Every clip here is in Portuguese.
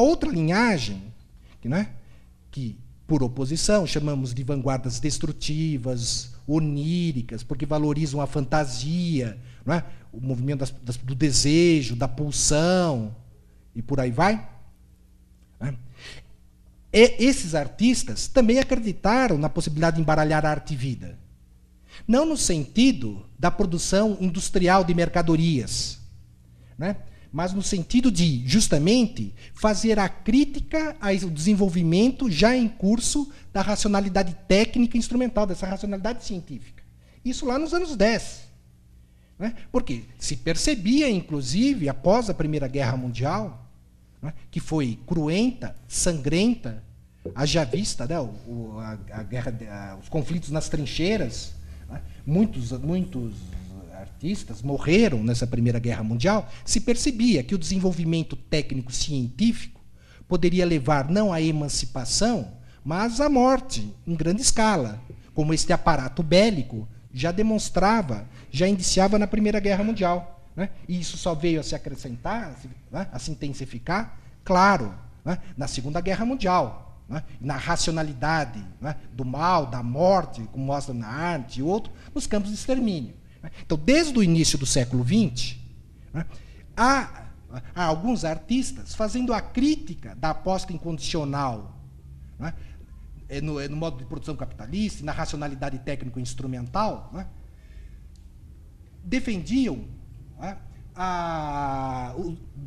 outra linhagem, né, que, por oposição, chamamos de vanguardas destrutivas, oníricas, porque valorizam a fantasia, não é? O movimento do desejo, da pulsão, e por aí vai. Né? E esses artistas também acreditaram na possibilidade de embaralhar arte e vida. Não no sentido da produção industrial de mercadorias, né? Mas no sentido de, justamente, fazer a crítica ao desenvolvimento já em curso da racionalidade técnica e instrumental, dessa racionalidade científica. Isso lá nos anos 10. Né? Porque se percebia, inclusive, após a Primeira Guerra Mundial, né, que foi cruenta, sangrenta, haja vista, né, a guerra, os conflitos nas trincheiras, né, muitos artistas morreram nessa Primeira Guerra Mundial, se percebia que o desenvolvimento técnico-científico poderia levar não à emancipação, mas à morte, em grande escala, como este aparato bélico já demonstrava, já indiciava na Primeira Guerra Mundial. Né? E isso só veio a se acrescentar, né, a se intensificar, claro, né, na Segunda Guerra Mundial, né, na racionalidade, né, do mal, da morte, como mostra na arte e outro, nos campos de extermínio. Então, desde o início do século XX, né, há alguns artistas fazendo a crítica da aposta incondicional, né, no modo de produção capitalista, na racionalidade técnico-instrumental, né, defendiam, né,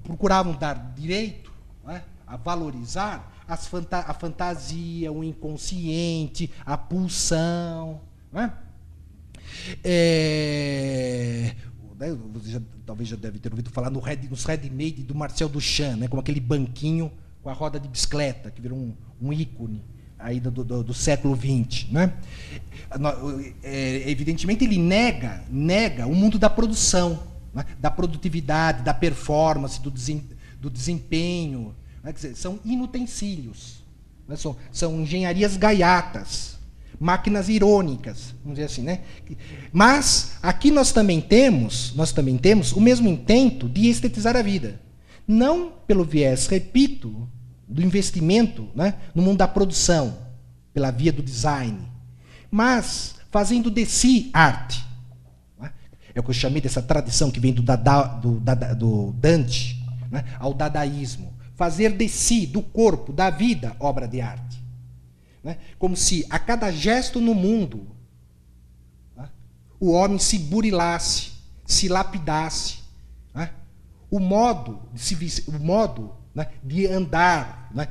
procuravam dar direito, né, a valorizar a fantasia, o inconsciente, a pulsão, né? Você talvez já deve ter ouvido falar nos ready-made do Marcel Duchamp, né, como aquele banquinho com a roda de bicicleta, que virou um ícone aí do século XX. Né? Evidentemente, ele nega o mundo da produção, né, da produtividade, da performance, do desempenho. Né, quer dizer, são inutensílios, né, são engenharias gaiatas, máquinas irônicas, vamos dizer assim, né? Mas aqui nós também temos o mesmo intento de estetizar a vida, não pelo viés, repito, do investimento, né, no mundo da produção, pela via do design, mas fazendo de si arte. Né? É o que eu chamei dessa tradição que vem do Dante, né, ao dadaísmo, fazer de si, do corpo, da vida, obra de arte. Né? Como se a cada gesto no mundo, né, o homem se burilasse, se lapidasse. Né? O modo, né, de andar, né,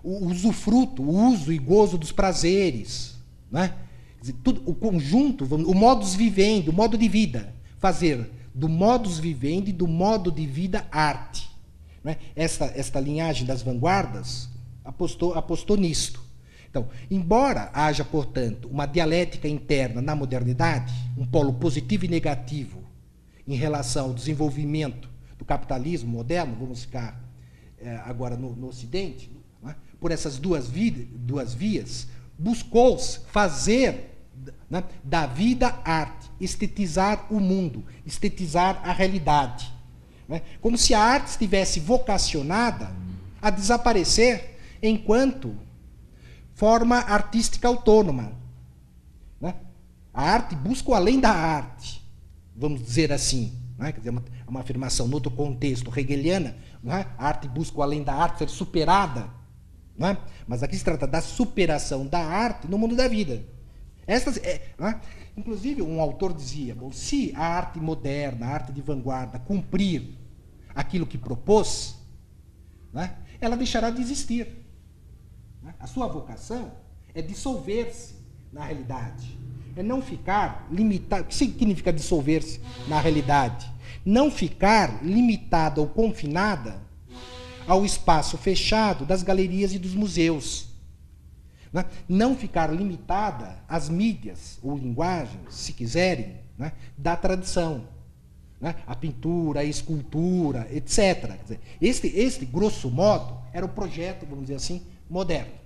o usufruto, o uso e gozo dos prazeres, né? Quer dizer, tudo, o conjunto, o modus vivendi, o modo de vida. Fazer do modus vivendi, do modo de vida, arte. Né? Esta linhagem das vanguardas apostou nisto. Então, embora haja, portanto, uma dialética interna na modernidade, um polo positivo e negativo em relação ao desenvolvimento do capitalismo moderno, vamos ficar agora no Ocidente, né, por essas duas vias, buscou-se fazer, né, da vida arte, estetizar o mundo, estetizar a realidade. Né, como se a arte estivesse vocacionada a desaparecer enquanto forma artística autônoma. Né? A arte busca o além da arte, vamos dizer assim. Né? Quer dizer, uma afirmação no outro contexto hegeliana, né? A arte busca o além da arte ser superada. Né? Mas aqui se trata da superação da arte no mundo da vida. Né? Inclusive, um autor dizia, bom, se a arte moderna, a arte de vanguarda, cumprir aquilo que propôs, né, ela deixará de existir. A sua vocação é dissolver-se na realidade. É não ficar limitado. O que significa dissolver-se na realidade? Não ficar limitada ou confinada ao espaço fechado das galerias e dos museus. Né? Não ficar limitada às mídias ou linguagens, se quiserem, né, da tradição. Né? A pintura, a escultura, etc. Quer dizer, este, grosso modo, era o projeto, vamos dizer assim, moderno.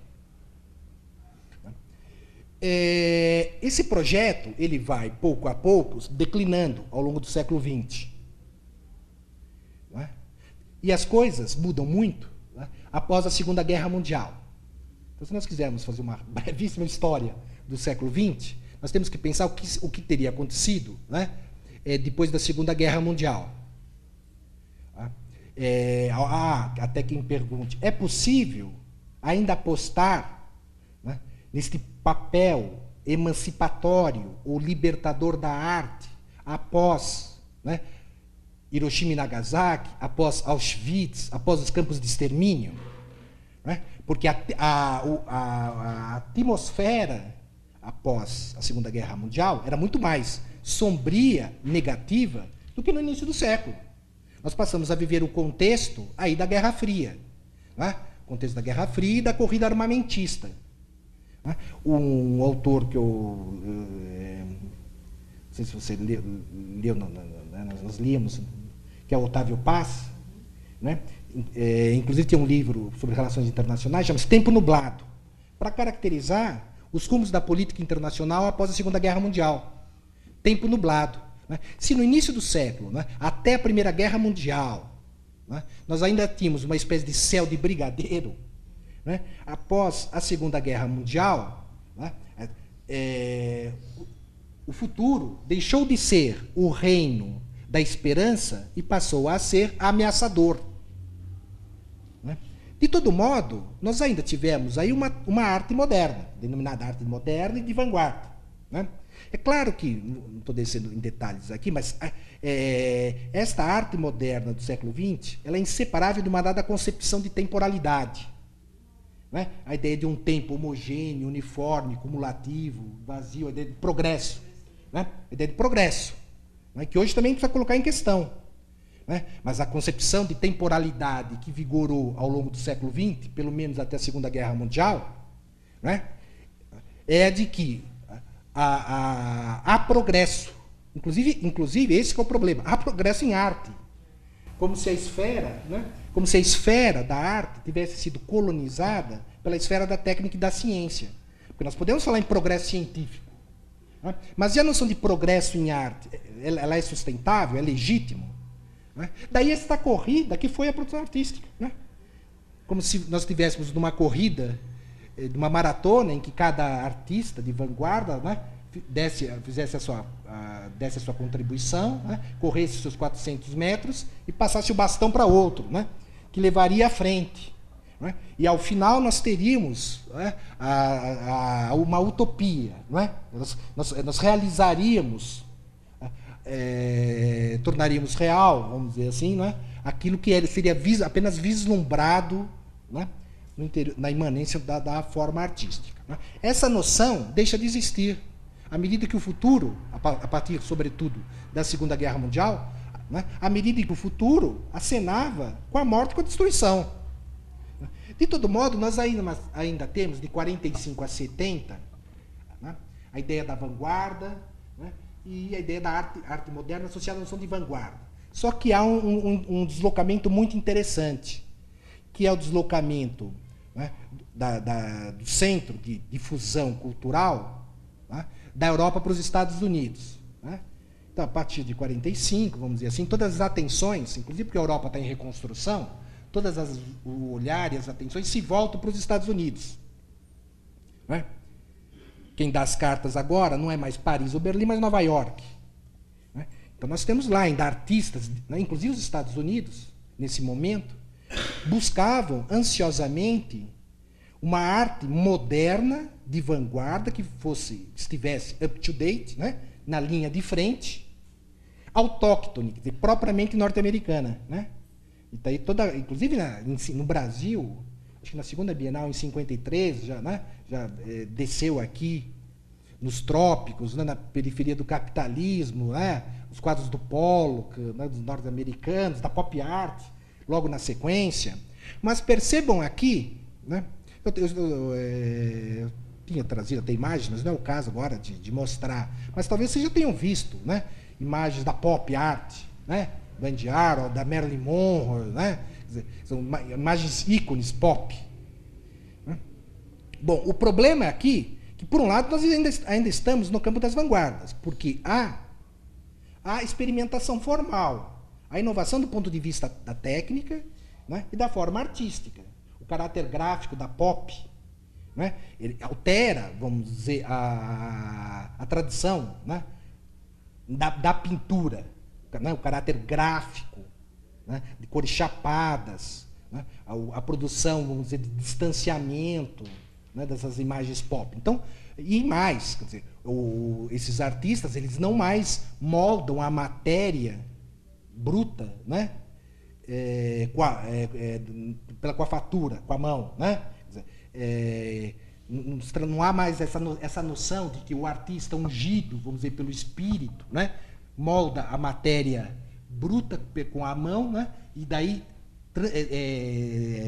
Esse projeto ele vai, pouco a pouco, declinando ao longo do século XX. Não é? E as coisas mudam muito né, após a Segunda Guerra Mundial. Então, se nós quisermos fazer uma brevíssima história do século XX, nós temos que pensar o que teria acontecido, né, depois da Segunda Guerra Mundial. Até quem pergunte, é possível ainda apostar, né, neste papel emancipatório ou libertador da arte após, né, Hiroshima e Nagasaki, após Auschwitz, após os campos de extermínio? Né? Porque a atmosfera após a Segunda Guerra Mundial era muito mais sombria, negativa, do que no início do século. Nós passamos a viver o contexto aí da Guerra Fria, né? O contexto da Guerra Fria e da corrida armamentista. Né? Um autor que eu não sei se você leu, nós líamos, que é o Otávio Paz, né? Inclusive tem um livro sobre relações internacionais, chama-se Tempo Nublado, para caracterizar os rumos da política internacional após a Segunda Guerra Mundial. Tempo nublado. Né? Se no início do século, né, até a Primeira Guerra Mundial, né, nós ainda tínhamos uma espécie de céu de brigadeiro, né, após a Segunda Guerra Mundial, né, o futuro deixou de ser o reino da esperança e passou a ser ameaçador. Né? De todo modo, nós ainda tivemos aí uma arte moderna, denominada arte moderna e de vanguarda. Né? É claro que, não estou descendo em detalhes aqui, mas esta arte moderna do século XX, ela é inseparável de uma dada concepção de temporalidade. Né? A ideia de um tempo homogêneo, uniforme, cumulativo, vazio, a ideia de progresso. Né? A ideia de progresso, né? Que hoje também precisa colocar em questão. Né? Mas a concepção de temporalidade que vigorou ao longo do século XX, pelo menos até a Segunda Guerra Mundial, né? É a de que há progresso. Inclusive, esse que é o problema. Há progresso em arte. Como se a esfera, né? Como se a esfera da arte tivesse sido colonizada pela esfera da técnica e da ciência. Porque nós podemos falar em progresso científico. Né? Mas e a noção de progresso em arte? Ela é sustentável? É legítimo? Né? Daí esta corrida que foi a produção artística. Né? Como se nós estivéssemos numa corrida, de uma maratona, em que cada artista de vanguarda, né, fizesse a sua contribuição, né, corresse seus 400 metros e passasse o bastão para outro, né, que levaria à frente. Né? E ao final nós teríamos, né, uma utopia. Né? Nós realizaríamos, tornaríamos real, vamos dizer assim, né, aquilo que seria apenas vislumbrado, né, na imanência da forma artística. Né? Essa noção deixa de existir à medida que o futuro, a partir, sobretudo, da Segunda Guerra Mundial, né, à medida que o futuro acenava com a morte e com a destruição. De todo modo, nós ainda temos, de 45 a 70, né, a ideia da vanguarda, né, e a ideia da arte moderna associada à noção de vanguarda. Só que há um deslocamento muito interessante, que é o deslocamento, né, do centro de difusão cultural, né, da Europa para os Estados Unidos. Né? Então, a partir de 45, vamos dizer assim, todas as atenções, inclusive porque a Europa está em reconstrução, o olhar e as atenções se voltam para os Estados Unidos. Né? Quem dá as cartas agora não é mais Paris ou Berlim, mas Nova York. Né? Então, nós temos lá ainda artistas, né, inclusive os Estados Unidos, nesse momento, buscavam ansiosamente uma arte moderna, de vanguarda, que estivesse up-to-date, né, na linha de frente, autóctone, quer dizer, propriamente norte-americana. Né? E tá aí inclusive no Brasil, acho que na segunda Bienal, em 53, já desceu aqui, nos trópicos, né, na periferia do capitalismo, né, os quadros do Pollock, né, dos norte-americanos, da pop art, logo na sequência. Mas percebam aqui, né, eu tinha trazido até imagens, mas não é o caso agora de mostrar, mas talvez vocês já tenham visto, né, imagens da pop art, né, do Andy Warhol, da Marilyn Monroe, né, são imagens ícones pop. Né. Bom, o problema aqui é que, por um lado, nós ainda estamos no campo das vanguardas, porque há experimentação formal, a inovação do ponto de vista da técnica né, e da forma artística. O caráter gráfico da pop, né, ele altera, vamos dizer, a tradição, né, da pintura, né, o caráter gráfico, né, de cores chapadas, né, a produção, vamos dizer, de distanciamento, né, dessas imagens pop. Então, e mais, quer dizer, esses artistas, eles não mais moldam a matéria bruta, né, com a fatura, com a mão, né? Quer dizer, não há mais essa noção de que o artista ungido, vamos dizer, pelo espírito, né, molda a matéria bruta com a mão, né, e daí,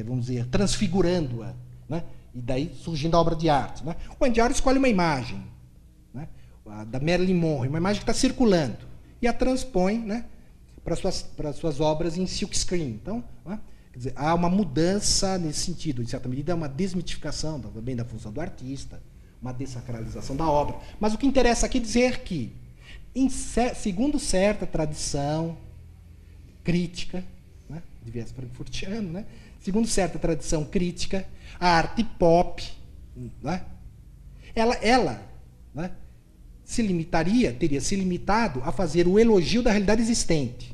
vamos dizer, transfigurando-a, né, e daí surgindo a obra de arte. Né? O Andy Warhol escolhe uma imagem, né, da Marilyn Monroe, uma imagem que está circulando, e a transpõe, né, para suas obras em silkscreen. Então, né, quer dizer, há uma mudança nesse sentido, em certa medida, uma desmitificação também da função do artista, uma dessacralização da obra. Mas o que interessa aqui é dizer que, segundo certa tradição crítica, né, de viés frankfurtiano, né, segundo certa tradição crítica, a arte pop, né, ela né, teria se limitado a fazer o elogio da realidade existente.